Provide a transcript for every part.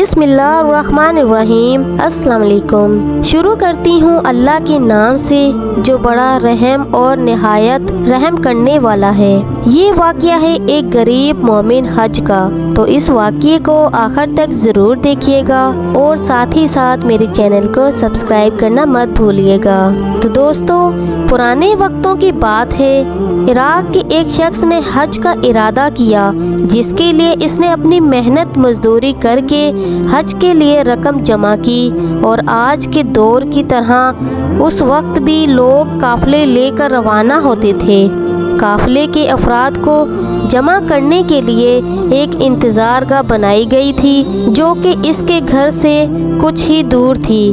बिस्मिल्लाहिर्रहमानिर्रहीम। अस्सलाम वालेकुम। शुरू करती हूँ अल्लाह के नाम से जो बड़ा रहम और निहायत रहम करने वाला है। ये वाक़या है एक गरीब मोमिन हज का, तो इस वाक़ये को आखिर तक ज़रूर देखिएगा और साथ ही साथ मेरे चैनल को सब्सक्राइब करना मत भूलिएगा। तो दोस्तों, पुराने वक्तों की बात है, इराक के एक शख्स ने हज का इरादा किया, जिसके लिए इसने अपनी मेहनत मजदूरी करके हज के लिए रकम जमा की। और आज के दौर की तरह उस वक्त भी लोग काफ़िले लेकर रवाना होते थे। काफ़िले के अफराद को जमा करने के लिए एक इंतज़ारगाह बनाई गई थी, जो कि इसके घर से कुछ ही दूर थी।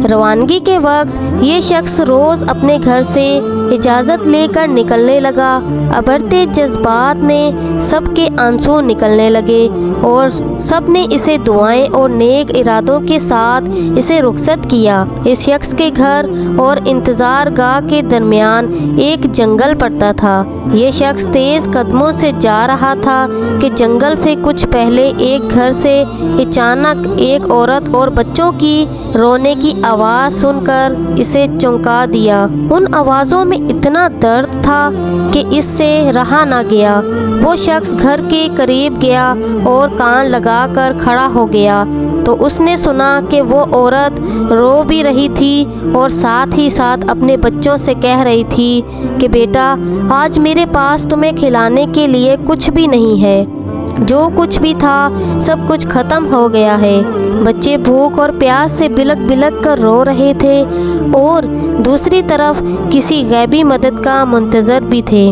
रवानगी के वक्त ये शख्स रोज़ अपने घर से इजाज़त लेकर निकलने लगा। अबरते जज्बात ने सबके आंसू निकलने लगे और सब ने इसे दुआएं और नेक इरादों के साथ इसे रुखसत किया। इस शख्स के घर और इंतज़ारगाह के दरमियान एक जंगल पड़ता था। ये शख्स तेज़ कदमों से जा रहा था कि जंगल से कुछ पहले एक घर से अचानक एक औरत और बच्चों की रोने की आवाज़ सुनकर इसे चौंका दिया। उन आवाज़ों में इतना दर्द था कि इससे रहा ना गया। वो शख्स घर के करीब गया और कान लगाकर खड़ा हो गया, तो उसने सुना कि वो औरत रो भी रही थी और साथ ही साथ अपने बच्चों से कह रही थी कि बेटा, आज मेरे पास तुम्हें खिलाने के लिए कुछ भी नहीं है। जो कुछ भी था सब कुछ ख़त्म हो गया है। बच्चे भूख और प्यास से बिलक बिलक कर रो रहे थे और दूसरी तरफ किसी गैबी मदद का मुंतज़र भी थे।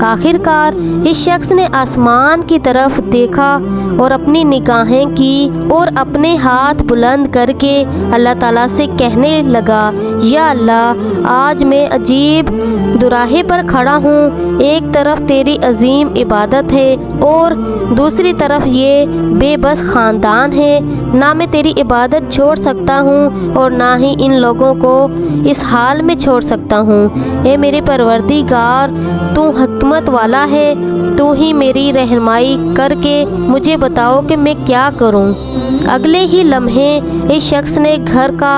आखिरकार इस शख्स ने आसमान की तरफ देखा और अपनी निगाहें की और अपने हाथ बुलंद करके अल्लाह ताला से कहने लगा, या अल्लाह, आज मैं अजीब दुराहे पर खड़ा हूँ। एक तरफ तेरी अजीम इबादत है और दूसरी तरफ ये बेबस ख़ानदान है। ना मैं तेरी इबादत छोड़ सकता हूँ और ना ही इन लोगों को इस हाल में छोड़ सकता हूँ। ए मेरे परवरदिगार, तू हिकमत वाला है, तू ही मेरी रहनुमाई करके मुझे बताओ कि मैं क्या करूँ। अगले ही लम्हे इस शख्स ने घर का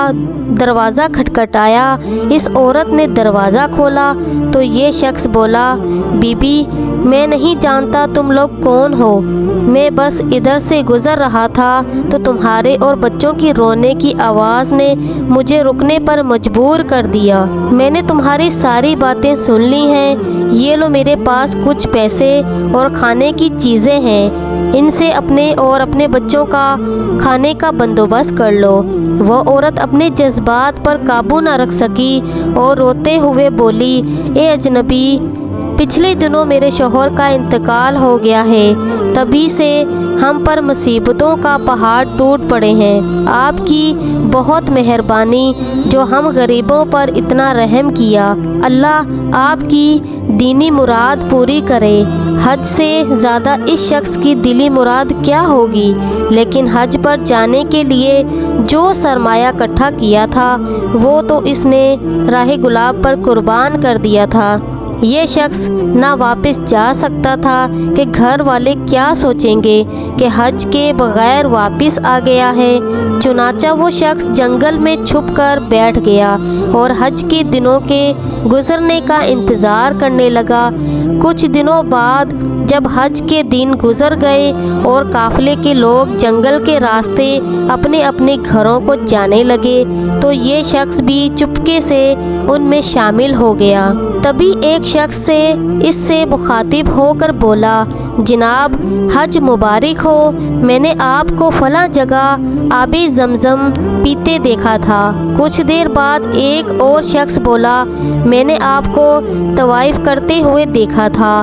दरवाज़ा खटखटाया। इस औरत ने दरवाज़ा खोला तो ये शख्स बोला, बीबी, मैं नहीं जानता तुम लोग कौन हो। मैं बस इधर से गुज़र रहा था तो तुम्हारे और बच्चों की रोने की आवाज़ ने मुझे रुकने पर मजबूर कर दिया। मैंने तुम्हारी सारी बातें सुन ली हैं। ये लो, मेरे पास कुछ पैसे और खाने की चीज़ें हैं, इनसे अपने और अपने बच्चों का खाने का बंदोबस्त कर लो। वो औरत अपने जज्बात पर काबू न रख सकी और रोते हुए बोली, ए अजनबी, पिछले दिनों मेरे शौहर का इंतकाल हो गया है, तभी से हम पर मुसीबतों का पहाड़ टूट पड़े हैं। आपकी बहुत मेहरबानी जो हम गरीबों पर इतना रहम किया। अल्लाह आपकी दीनी मुराद पूरी करे। हज से ज़्यादा इस शख्स की दिली मुराद क्या होगी, लेकिन हज पर जाने के लिए जो सरमाया इकट्ठा किया था वो तो इसने राह गुलाब पर कुर्बान कर दिया था। ये शख्स ना वापस जा सकता था कि घर वाले क्या सोचेंगे कि हज के बगैर वापस आ गया है। चुनाचा वो शख्स जंगल में छुपकर बैठ गया और हज के दिनों के गुज़रने का इंतज़ार करने लगा। कुछ दिनों बाद जब हज के दिन गुज़र गए और काफ़िले के लोग जंगल के रास्ते अपने अपने घरों को जाने लगे, तो ये शख्स भी चुपके से उनमें शामिल हो गया। तभी एक शख्स से इससे मुखातिब होकर बोला, जनाब, हज मुबारक हो। मैंने आपको फ़लाँ जगह आबे ज़मज़म पीते देखा था। कुछ देर बाद एक और शख्स बोला, मैंने आपको तवाइफ करते हुए देखा था।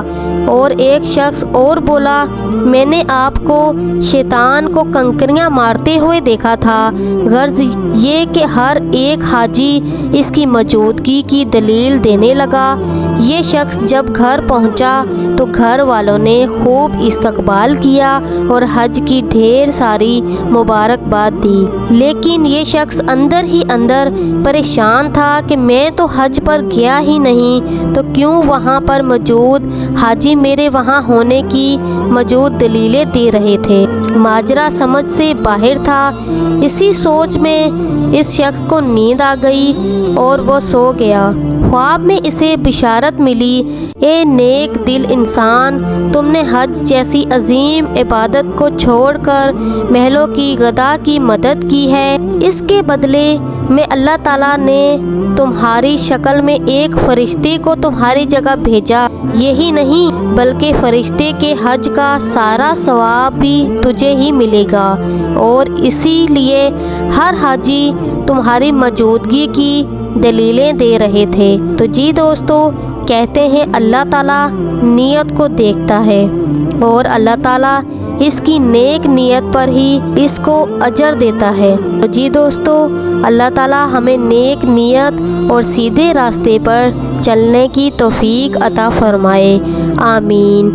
और एक शख्स और बोला, मैंने आपको शैतान को कंकरियां मारते हुए देखा था। गर्ज ये कि हर एक हाजी اس کی موجودگی کی دلیل دینے لگا۔ یہ شخص جب گھر پہنچا تو گھر والوں نے خوب استقبال کیا اور حج کی ڈھیر ساری مبارکباد دی، لیکن یہ شخص اندر ہی اندر پریشان تھا کہ میں تو حج پر گیا ہی نہیں، تو کیوں وہاں پر موجود حاجی میرے وہاں ہونے کی موجود دلیلیں دے رہے تھے۔ ماجرا سمجھ سے باہر تھا۔ اسی سوچ میں اس شخص کو نیند آ گئی اور وہ سو گیا۔ خواب میں اسے بشارت ملی، اے نیک دل انسان، تم نے حج جیسی عظیم عبادت کو چھوڑ کر محلوں کی غدا کی مدد کی ہے۔ اس کے بدلے میں اللہ تعالیٰ نے تمہاری شکل میں ایک فرشتے کو تمہاری جگہ بھیجا۔ یہی نہیں بلکہ فرشتے کے حج کا سارا ثواب بھی تجھے ہی ملے گا، اور اسی لیے ہر حاجی تمہاری موجودگی کی دلیلیں دے رہے تھے۔ تو جی دوستو، کہتے ہیں اللہ تعالیٰ نیت کو دیکھتا ہے، اور اللہ تعالیٰ اس کی نیک نیت پر ہی اس کو اجر دیتا ہے۔ تو جی دوستو، اللہ تعالیٰ ہمیں نیک نیت اور سیدھے راستے پر چلنے کی توفیق عطا فرمائے، آمین۔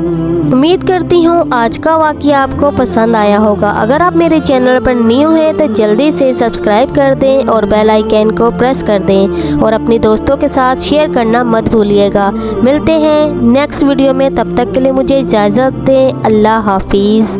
امید کرتی ہوں آج کا واقعہ آپ کو پسند آیا ہوگا۔ اگر آپ میرے چینل پر نیو ہیں تو جلدی سے سبسکرائب کر دیں اور بیل آئیکن کو پریس کر دیں، اور اپنے دوستوں کے ساتھ شیئر کرنا مت بھولیے گا۔ ملتے ہیں نیکسٹ ویڈیو میں، تب تک کے لیے مجھے اجازت دیں۔ اللہ حافظ۔